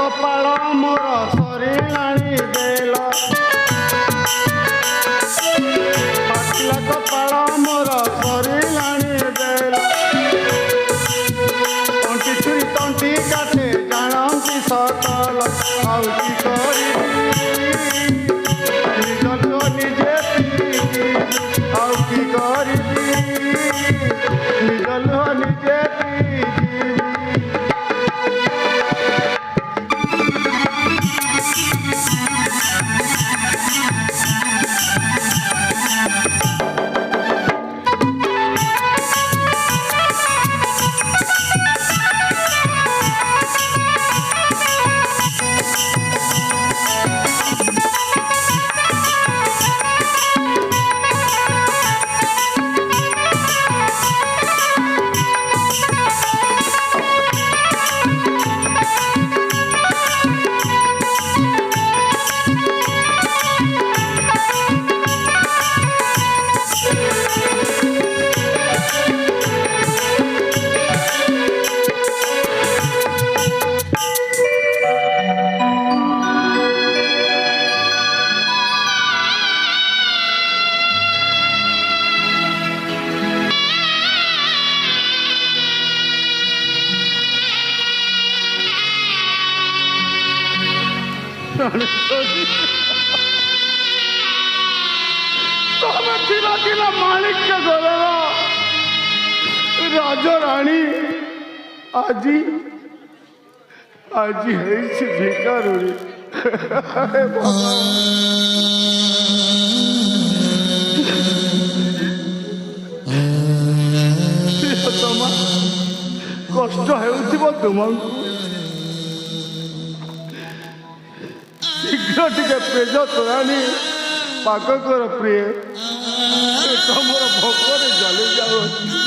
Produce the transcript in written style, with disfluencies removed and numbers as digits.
କପାଳ ମୋର ସରିଲାଣି ବେଲ ପାଚିଲା କପାଳ ମୋର ସରିଲାଣି ବେଲ ତଣ୍ଟି ଛୁରୀ ତଣ୍ଟି କାଟେ ଜାଣନ୍ତି ସକଳ ଆଉ କି କରିବି ନିଜ ଲୁହ ନିଜେ ପିଇବି ଆଉ କି କରିବି ନିଜ ଲୁହ ନିଜେ ପିଇବି ତମେ ଥିଲା ଥିଲା ମାଣିକ୍ୟ ଘରର ରାଜରାଣୀ ଆଜି ଆଜି ହେଇଛି ଭିକାରୁଣୀ ତମା କଷ୍ଟ ହେଉଥିବ ତୁମକୁ ଶୀଘ୍ର ଟିକେ ପେଜ ତୋରାଣି ପାକ କର ପ୍ରିୟ ତମର ଭୋକରେ ଜଳି ଯାଉଅଛି